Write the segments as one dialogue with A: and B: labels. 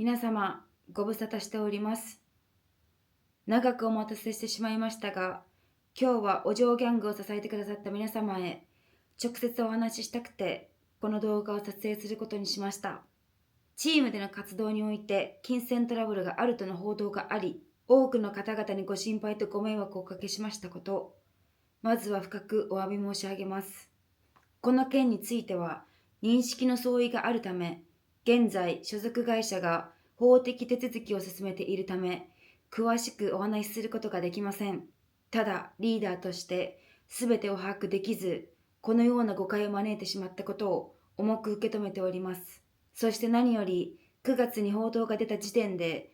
A: 皆様、ご無沙汰しております。長くお待たせしてしまいましたが、今日はお嬢ギャングを支えてくださった皆様へ直接お話ししたくて、この動画を撮影することにしました。チームでの活動において金銭トラブルがあるとの報道があり、多くの方々にご心配とご迷惑をおかけしましたこと、まずは深くお詫び申し上げます。この件については、認識の相違があるため、現在所属会社が法的手続きを進めているため、詳しくお話しすることができません。ただ、リーダーとして全てを把握できず、このような誤解を招いてしまったことを重く受け止めております。そして何より、9月に報道が出た時点で、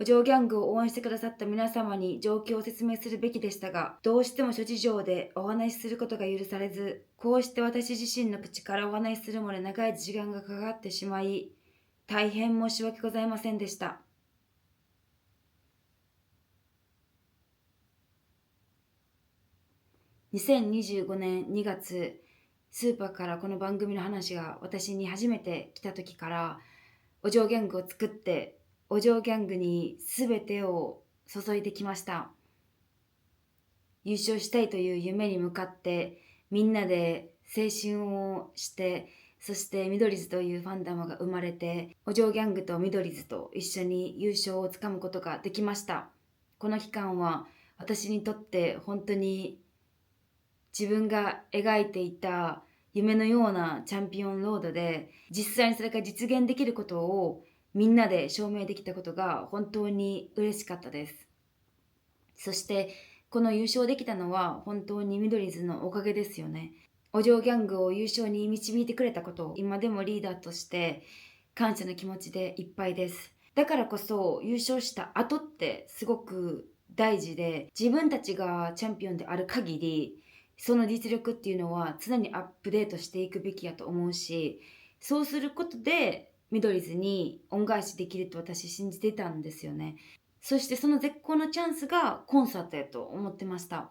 A: お嬢ギャングを応援してくださった皆様に状況を説明するべきでしたが、どうしても諸事情でお話しすることが許されず、こうして私自身の口からお話しするまで長い時間がかかってしまい、大変申し訳ございませんでした。2025年2月、スーパーからこの番組の話が私に初めて来た時から、お嬢ギャングを作って、お嬢ギャングに全てを注いできました。優勝したいという夢に向かってみんなで青春をして、そしてミドリズというファンダムが生まれて、お嬢ギャングとミドリズと一緒に優勝をつかむことができました。この期間は私にとって本当に自分が描いていた夢のようなチャンピオンロードで、実際にそれが実現できることをみんなで証明できたことが本当に嬉しかったです。そしてこの優勝できたのは本当にミドリーズのおかげですよね。お嬢ギャングを優勝に導いてくれたことを今でもリーダーとして感謝の気持ちでいっぱいです。だからこそ優勝した後ってすごく大事で、自分たちがチャンピオンである限りその実力っていうのは常にアップデートしていくべきやと思うし、そうすることでミドリーズに恩返しできると私信じていたんですよね。そしてその絶好のチャンスがコンサートやと思ってました。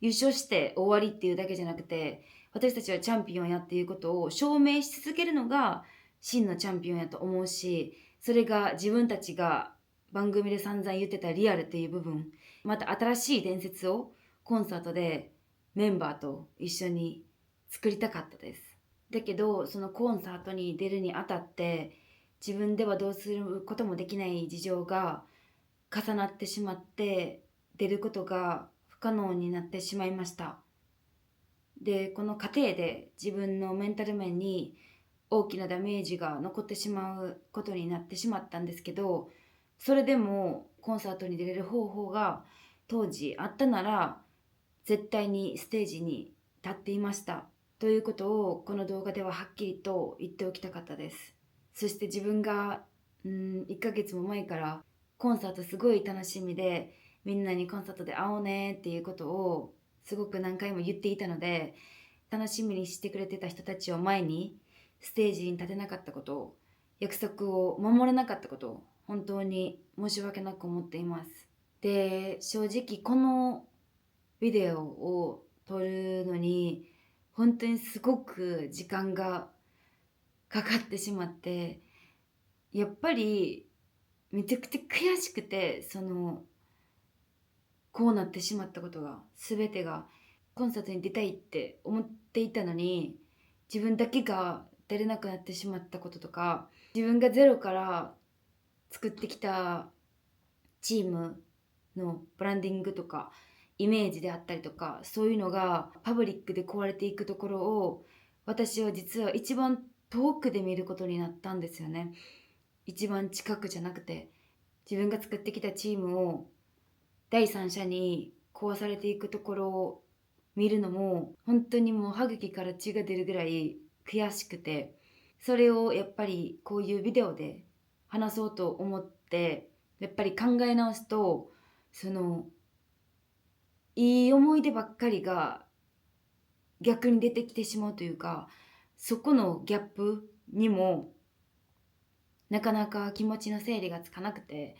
A: 優勝して終わりっていうだけじゃなくて、私たちはチャンピオンやっていうことを証明し続けるのが真のチャンピオンやと思うし、それが自分たちが番組で散々言ってたリアルっていう部分、また新しい伝説をコンサートでメンバーと一緒に作りたかったです。だけどそのコンサートに出るにあたって自分ではどうすることもできない事情が重なってしまって、出ることが不可能になってしまいました。でこの過程で自分のメンタル面に大きなダメージが残ってしまうことになってしまったんですけど、それでもコンサートに出れる方法が当時あったなら絶対にステージに立っていましたということをこの動画でははっきりと言っておきたかったです。そして自分が1ヶ月も前からコンサートすごい楽しみで、みんなにコンサートで会おうねっていうことをすごく何回も言っていたので、楽しみにしてくれてた人たちを前にステージに立てなかったこと、約束を守れなかったこと、本当に申し訳なく思っています。で、正直このビデオを撮るのに本当にすごく時間がかかってしまって、やっぱりめちゃくちゃ悔しくて、こうなってしまったことが全てが、コンサートに出たいって思っていたのに自分だけが出れなくなってしまったこととか、自分がゼロから作ってきたチームのブランディングとかイメージであったりとか、そういうのがパブリックで壊れていくところを私は実は一番遠くで見ることになったんですよね。一番近くじゃなくて、自分が作ってきたチームを第三者に壊されていくところを見るのも本当にもう歯茎から血が出るぐらい悔しくて、それをやっぱりこういうビデオで話そうと思ってやっぱり考え直すと、いい思い出ばっかりが逆に出てきてしまうというか、そこのギャップにもなかなか気持ちの整理がつかなくて、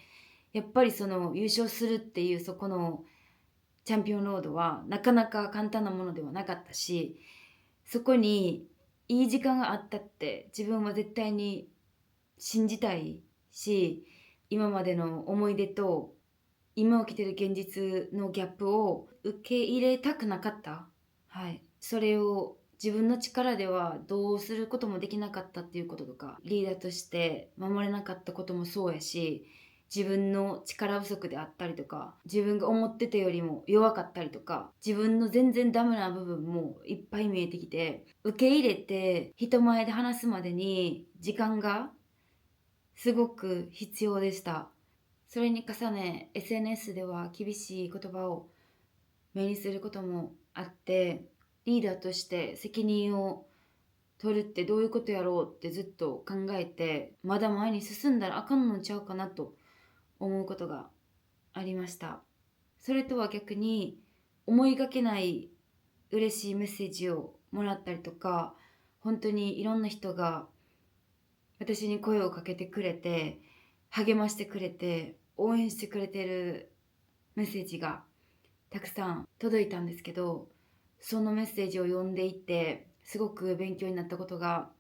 A: やっぱりその優勝するっていうそこのチャンピオンロードはなかなか簡単なものではなかったし、そこにいい時間があったって自分は絶対に信じたいし、今までの思い出と今起きてる現実のギャップを受け入れたくなかった。はい。それを自分の力ではどうすることもできなかったっていうこととか、リーダーとして守れなかったこともそうやし、自分の力不足であったりとか、自分が思ってたよりも弱かったりとか、自分の全然ダメな部分もいっぱい見えてきて、受け入れて人前で話すまでに時間がすごく必要でした。それに重ね、SNS では厳しい言葉を目にすることもあって、リーダーとして責任を取るってどういうことやろうってずっと考えて、まだ前に進んだらあかんのちゃうかなと思うことがありました。それとは逆に、思いがけない嬉しいメッセージをもらったりとか、本当にいろんな人が私に声をかけてくれて、励ましてくれて、応援してくれてるメッセージがたくさん届いたんですけど、そのメッセージを読んでいてすごく勉強になったことが、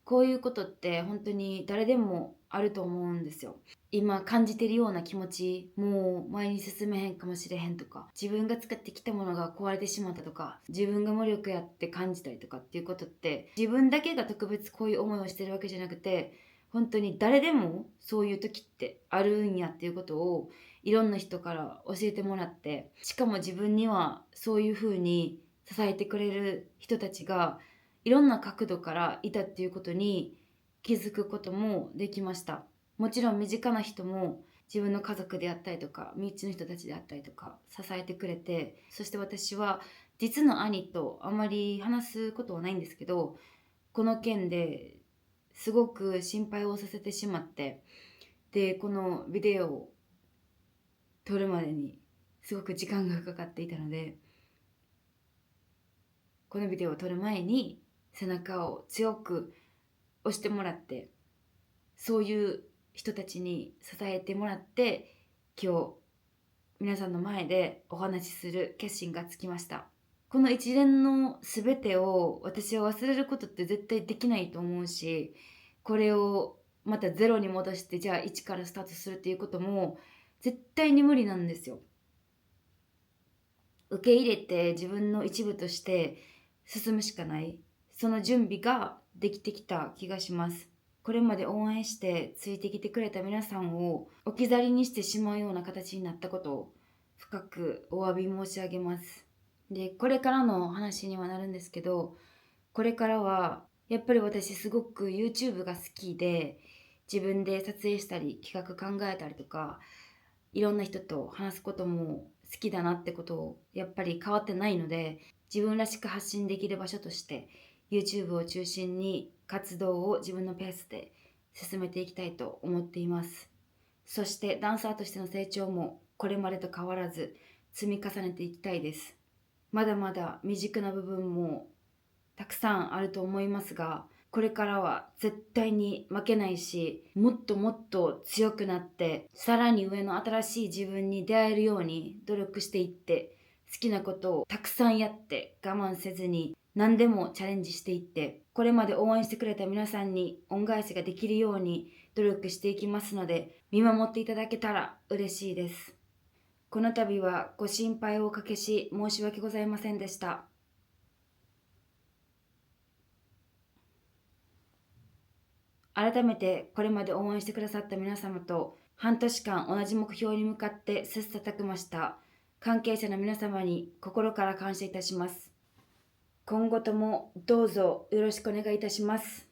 A: こういうことって本当に誰でもあると思うんですよ。今感じてるような気持ち、もう前に進めへんかもしれへんとか、自分が使ってきたものが壊れてしまったとか、自分が無力やって感じたりとかっていうことって、自分だけが特別こういう思いをしてるわけじゃなくて、本当に誰でもそういう時ってあるんやっていうことをいろんな人から教えてもらって、しかも自分にはそういう風に支えてくれる人たちがいろんな角度からいたっていうことに気づくこともできました。もちろん身近な人も自分の家族であったりとか身内の人たちであったりとか支えてくれて、そして私は実の兄とあまり話すことはないんですけど、この件ですごく心配をさせてしまって、でこのビデオを撮るまでにすごく時間がかかっていたので、このビデオを撮る前に背中を強く押してもらって、そういう人たちに支えてもらって、今日皆さんの前でお話しする決心がつきました。この一連の全てを私は忘れることって絶対できないと思うし、これをまたゼロに戻してじゃあ1からスタートするっていうことも絶対に無理なんですよ。受け入れて自分の一部として進むしかない、その準備ができてきた気がします。これまで応援してついてきてくれた皆さんを置き去りにしてしまうような形になったことを深くお詫び申し上げます。で、これからの話にはなるんですけど、これからはやっぱり私すごく YouTube が好きで、自分で撮影したり企画考えたりとか、いろんな人と話すことも好きだなってことをやっぱり変わってないので、自分らしく発信できる場所として YouTube を中心に活動を自分のペースで進めていきたいと思っています。そしてダンサーとしての成長もこれまでと変わらず積み重ねていきたいです。まだまだ未熟な部分もたくさんあると思いますが、これからは絶対に負けないし、もっともっと強くなって、さらに上の新しい自分に出会えるように努力していって、好きなことをたくさんやって我慢せずに何でもチャレンジしていって、これまで応援してくれた皆さんに恩返しができるように努力していきますので、見守っていただけたら嬉しいです。この度はご心配をおかけし申し訳ございませんでした。改めてこれまで応援してくださった皆様と半年間同じ目標に向かって切磋琢磨した関係者の皆様に心から感謝いたします。今後ともどうぞよろしくお願いいたします。